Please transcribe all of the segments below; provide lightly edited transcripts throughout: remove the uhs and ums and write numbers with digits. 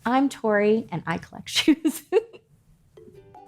I'm Tori and I collect shoes.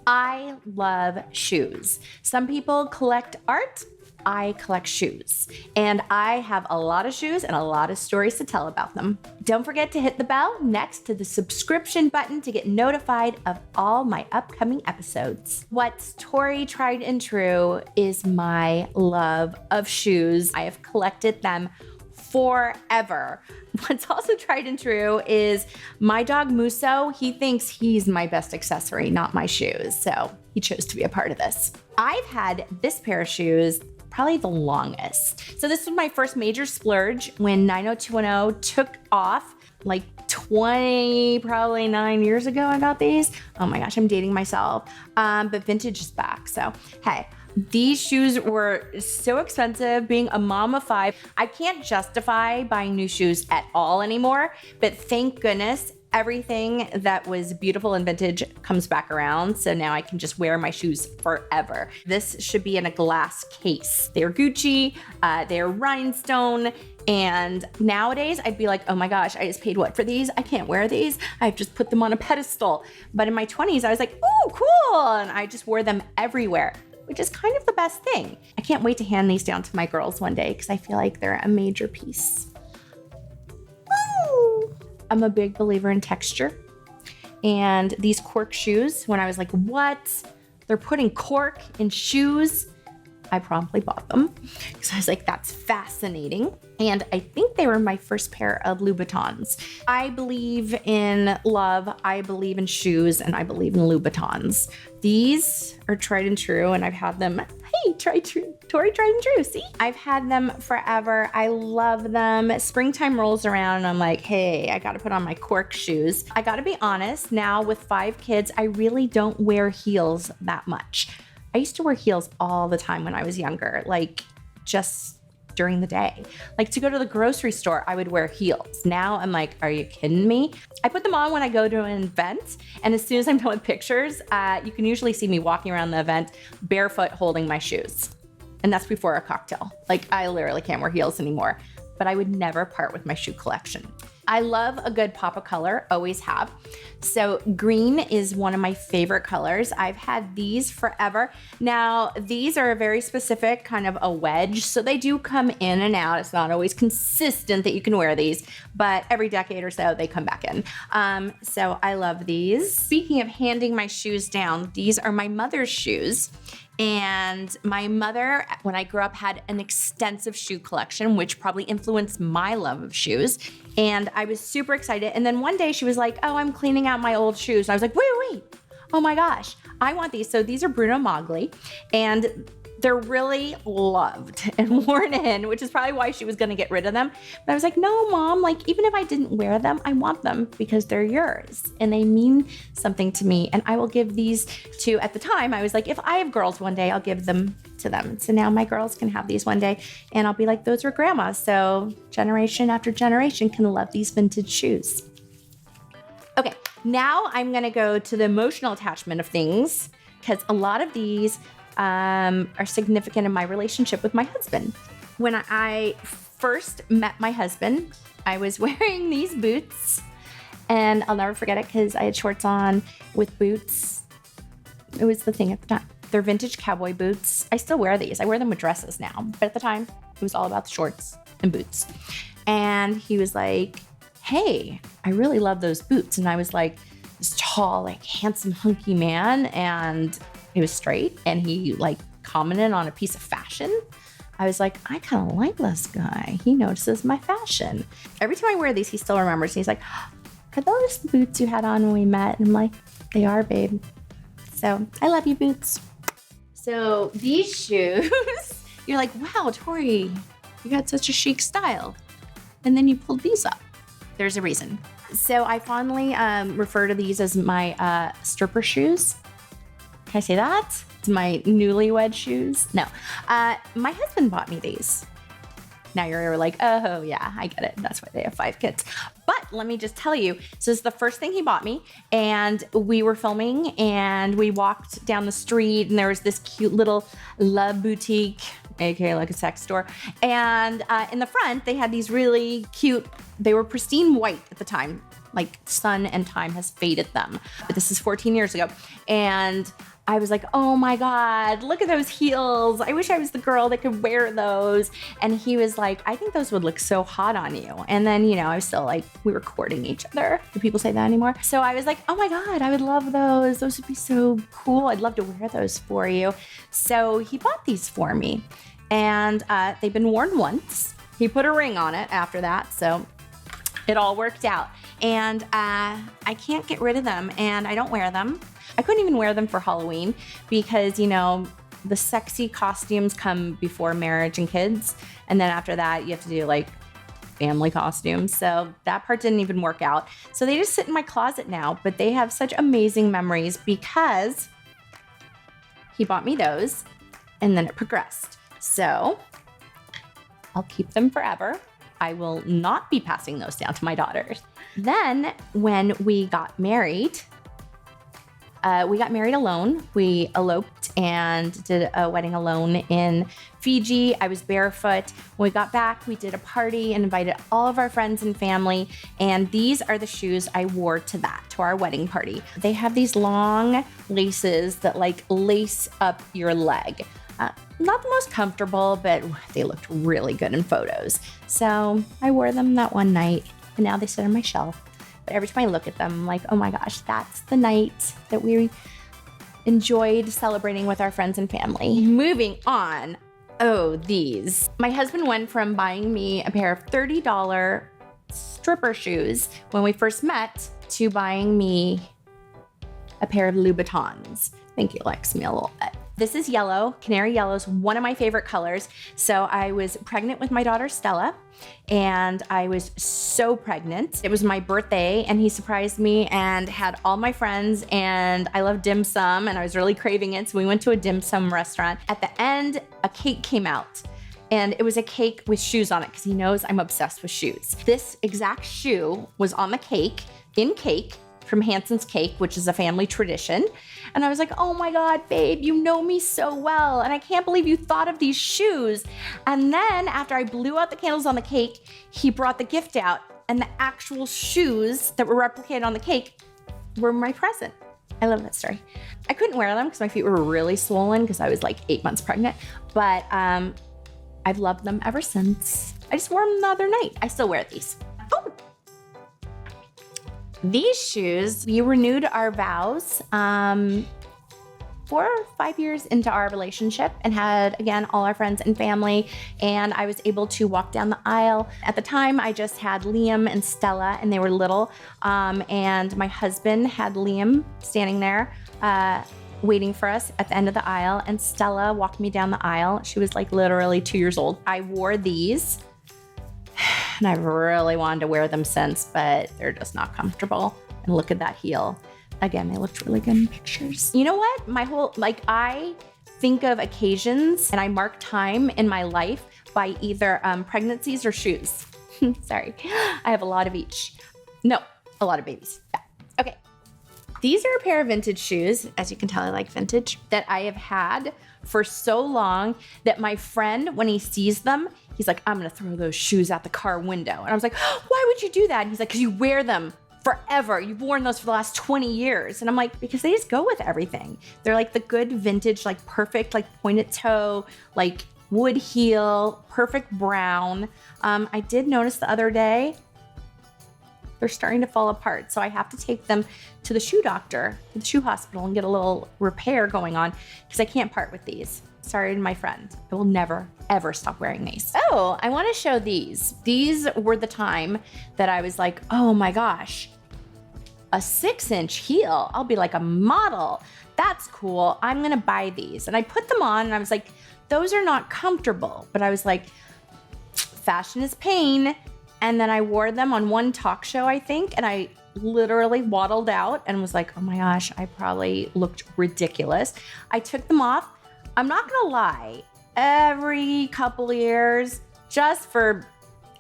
I love shoes. Some people collect art. I collect shoes. And I have a lot of shoes and a lot of stories to tell about them. Don't forget to hit the bell next to the subscription button to get notified of all my upcoming episodes. What's Tori tried and true is my love of shoes. I have collected them forever. What's also tried and true is my dog Muso. He thinks he's my best accessory, not my shoes. So he chose to be a part of this. I've had this pair of shoes probably the longest. So this was my first major splurge when 90210 took off like 20, probably 9 years ago. I got these. Oh my gosh, I'm dating myself. But vintage is back. So hey, these shoes were so expensive. Being a mom of 5, I can't justify buying new shoes at all anymore, but thank goodness everything that was beautiful and vintage comes back around. So now I can just wear my shoes forever. This should be in a glass case. They're Gucci, they're rhinestone. And nowadays I'd be like, oh my gosh, I just paid what for these? I can't wear these. I've just put them on a pedestal. But in my 20s, I was like, oh, cool. And I just wore them everywhere, which is kind of the best thing. I can't wait to hand these down to my girls one day because I feel like they're a major piece. Woo! I'm a big believer in texture. And these cork shoes, when I was like, what? They're putting cork in shoes? I promptly bought them because I was like, that's fascinating. And I think they were my first pair of Louboutins. I believe in love, I believe in shoes, and I believe in Louboutins. These are tried and true, and I've had them, hey, Tori tried and true, see? I've had them forever. I love them. Springtime rolls around and I'm like, hey, I gotta put on my cork shoes. I gotta be honest, now with 5 kids, I really don't wear heels that much. I used to wear heels all the time when I was younger, like just during the day. Like to go to the grocery store, I would wear heels. Now I'm like, are you kidding me? I put them on when I go to an event. And as soon as I'm done with pictures, you can usually see me walking around the event barefoot holding my shoes. And that's before a cocktail. Like I literally can't wear heels anymore, but I would never part with my shoe collection. I love a good pop of color, always have. So green is one of my favorite colors. I've had these forever. Now, these are a very specific kind of a wedge, so they do come in and out. It's not always consistent that you can wear these, but every decade or so they come back in. So I love these. Speaking of handing my shoes down, these are my mother's shoes. And my mother, when I grew up, had an extensive shoe collection, which probably influenced my love of shoes. And I was super excited. And then one day she was like, oh, I'm cleaning out my old shoes. And I was like, wait, oh my gosh, I want these. So these are Bruno Magli, and they're really loved and worn in, which is probably why she was gonna get rid of them. But I was like, no, Mom, like even if I didn't wear them, I want them because they're yours and they mean something to me. And I will give these to, at the time, I was like, if I have girls one day, I'll give them to them. So now my girls can have these one day and I'll be like, those were grandma's. So generation after generation can love these vintage shoes. Okay, now I'm gonna go to the emotional attachment of things because a lot of these are significant in my relationship with my husband. When I first met my husband, I was wearing these boots and I'll never forget it because I had shorts on with boots. It was the thing at the time. They're vintage cowboy boots. I still wear these. I wear them with dresses now, but at the time it was all about the shorts and boots. And he was like, hey, I really love those boots. And I was like, this tall, like handsome, hunky man, and he was straight, and he like commented on a piece of fashion. I was like, I kind of like this guy. He notices my fashion. Every time I wear these, he still remembers. He's like, are those the boots you had on when we met? And I'm like, they are, babe. So I love you, boots. So these shoes, you're like, wow, Tori, you got such a chic style. And then you pulled these up. There's a reason. So I fondly refer to these as my stripper shoes. Can I say that? It's my newlywed shoes. No, my husband bought me these. Now you're like, oh yeah, I get it. That's why they have 5 kids. But let me just tell you, so it's the first thing he bought me, and we were filming and we walked down the street and there was this cute little love boutique, aka like a sex store. And in the front, they had these really cute, they were pristine white at the time, like sun and time has faded them. But this is 14 years ago. And I was like, oh my God, look at those heels. I wish I was the girl that could wear those. And he was like, I think those would look so hot on you. And then, you know, I was still like, we were courting each other. Do people say that anymore? So I was like, oh my God, I would love those. Those would be so cool. I'd love to wear those for you. So he bought these for me. And they've been worn once. He put a ring on it after that. So it all worked out. And I can't get rid of them, and I don't wear them. I couldn't even wear them for Halloween because, you know, the sexy costumes come before marriage and kids. And then after that, you have to do like family costumes. So that part didn't even work out. So they just sit in my closet now, but they have such amazing memories because he bought me those and then it progressed. So I'll keep them forever. I will not be passing those down to my daughters. Then when we got married alone. We eloped and did a wedding alone in Fiji. I was barefoot. When we got back, we did a party and invited all of our friends and family. And these are the shoes I wore to our wedding party. They have these long laces that like lace up your leg. Not the most comfortable, but they looked really good in photos. So I wore them that one night and now they sit on my shelf. But every time I look at them, I'm like, oh my gosh, that's the night that we enjoyed celebrating with our friends and family. Moving on. Oh, these. My husband went from buying me a pair of $30 stripper shoes when we first met to buying me a pair of Louboutins. I think he likes me a little bit. This is yellow. Canary yellow is one of my favorite colors. So I was pregnant with my daughter, Stella, and I was so pregnant. It was my birthday and he surprised me and had all my friends, and I love dim sum and I was really craving it. So we went to a dim sum restaurant. At the end, a cake came out. And it was a cake with shoes on it because he knows I'm obsessed with shoes. This exact shoe was on the cake, in cake, from Hanson's Cake, which is a family tradition. And I was like, oh my God, babe, you know me so well. And I can't believe you thought of these shoes. And then after I blew out the candles on the cake, he brought the gift out and the actual shoes that were replicated on the cake were my present. I love that story. I couldn't wear them because my feet were really swollen because I was like 8 months pregnant, but I've loved them ever since. I just wore them the other night. I still wear these. Oh, these shoes, we renewed our vows 4 or 5 years into our relationship and had, again, all our friends and family, and I was able to walk down the aisle. At the time, I just had Liam and Stella, and they were little, and my husband had Liam standing there waiting for us at the end of the aisle, and Stella walked me down the aisle. She was like literally 2 years old. I wore these. And I've really wanted to wear them since, but they're just not comfortable. And look at that heel. Again, they looked really good in pictures. You know what? I think of occasions and I mark time in my life by either pregnancies or shoes. Sorry, I have a lot of each. No, a lot of babies. Yeah. Okay. These are a pair of vintage shoes. As you can tell, I like vintage, that I have had for so long that my friend, when he sees them, he's like, I'm gonna throw those shoes out the car window. And I was like, why would you do that? And he's like, because you wear them forever. You've worn those for the last 20 years. And I'm like, because they just go with everything. They're like the good vintage, like perfect, like pointed toe, like wood heel, perfect brown. I did notice the other day, they're starting to fall apart. So I have to take them to the shoe doctor, to the shoe hospital, and get a little repair going on because I can't part with these. Sorry to my friend. I will never, ever stop wearing these. Oh, I want to show these. These were the time that I was like, oh my gosh, a 6-inch heel. I'll be like a model. That's cool. I'm going to buy these. And I put them on and I was like, those are not comfortable. But I was like, fashion is pain. And then I wore them on one talk show, I think, and I literally waddled out and was like, oh my gosh, I probably looked ridiculous. I took them off. I'm not gonna lie, every couple years, just for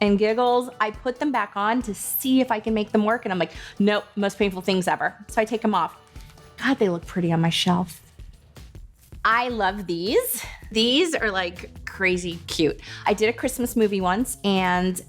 and giggles, I put them back on to see if I can make them work. And I'm like, nope, most painful things ever. So I take them off. God, they look pretty on my shelf. I love these. These are like crazy cute. I did a Christmas movie once and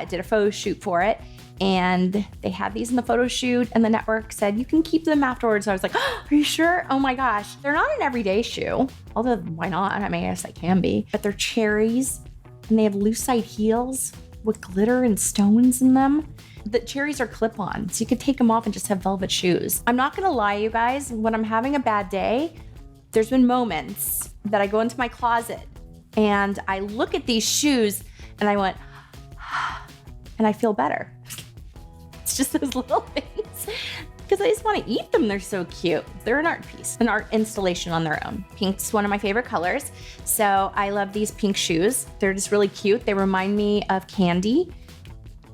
did a photo shoot for it. And they had these in the photo shoot, and the network said, you can keep them afterwards. So I was like, oh, are you sure? Oh my gosh. They're not an everyday shoe. Although, why not? I mean, I guess they can be. But they're cherries, and they have lucite heels with glitter and stones in them. The cherries are clip-on, so you could take them off and just have velvet shoes. I'm not gonna lie, you guys, when I'm having a bad day, there's been moments that I go into my closet and I look at these shoes and I went, and I feel better. It's just those little things. Because I just want to eat them. They're so cute. They're an art piece, an art installation on their own. Pink's one of my favorite colors. So I love these pink shoes. They're just really cute. They remind me of candy.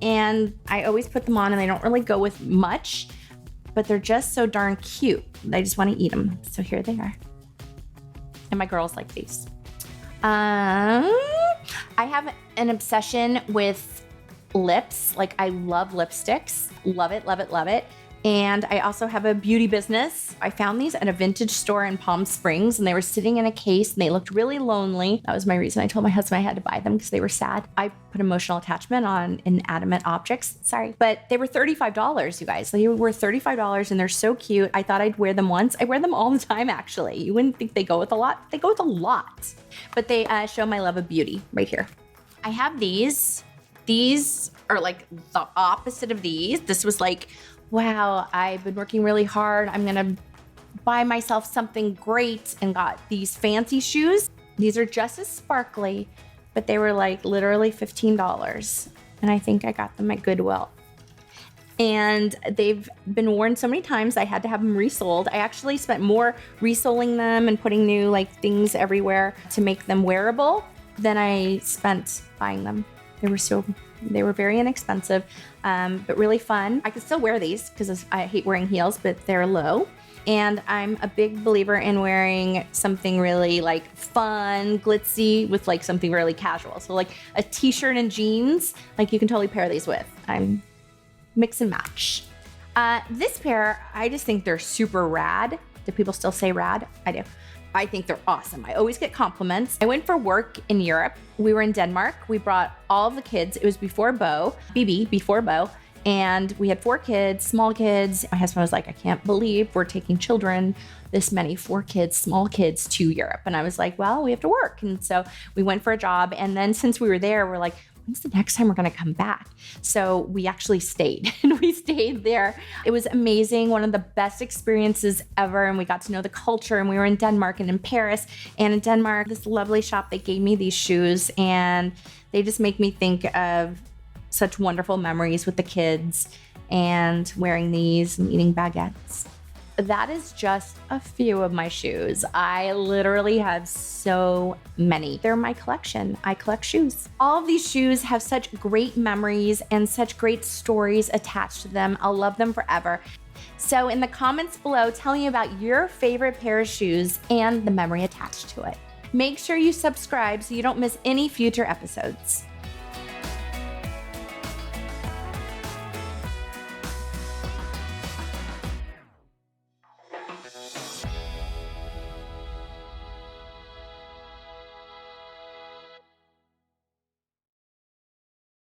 And I always put them on and they don't really go with much, but they're just so darn cute. I just want to eat them. So here they are. And my girls like these. I have an obsession with lips. Like, I love lipsticks. Love it, love it, love it. And I also have a beauty business. I found these at a vintage store in Palm Springs, and they were sitting in a case and they looked really lonely. That was my reason. I told my husband I had to buy them because they were sad. I put emotional attachment on inanimate objects. Sorry. But they were $35, you guys. They were $35 and they're so cute. I thought I'd wear them once. I wear them all the time, actually. You wouldn't think they go with a lot. They go with a lot. But they show my love of beauty right here. I have these. These are like the opposite of these. This was like, wow, I've been working really hard. I'm gonna buy myself something great, and got these fancy shoes. These are just as sparkly, but they were like literally $15. And I think I got them at Goodwill. And they've been worn so many times, I had to have them resoled. I actually spent more resoling them and putting new like things everywhere to make them wearable than I spent buying them. They were very inexpensive, but really fun. I could still wear these because I hate wearing heels, but they're low. And I'm a big believer in wearing something really like fun, glitzy with like something really casual. So like a t-shirt and jeans, like you can totally pair these with. I'm mix and match. This pair, I just think they're super rad. Do people still say rad? I do. I think they're awesome. I always get compliments. I went for work in Europe. We were in Denmark. We brought all of the kids. It was before Bo, before Bo. And we had 4 kids, small kids. My husband was like, I can't believe we're taking children, this many, 4 kids, small kids, to Europe. And I was like, well, we have to work. And so we went for a job. And then since we were there, we're like, when's the next time we're going to come back? So we actually stayed, and we stayed there. It was amazing. One of the best experiences ever. And we got to know the culture, and we were in Denmark and in Paris. And in Denmark, this lovely shop, they gave me these shoes, and they just make me think of such wonderful memories with the kids and wearing these and eating baguettes. That is just a few of my shoes. I literally have so many. They're my collection. I collect shoes. All of these shoes have such great memories and such great stories attached to them. I'll love them forever. So in the comments below, tell me about your favorite pair of shoes and the memory attached to it. Make sure you subscribe so you don't miss any future episodes.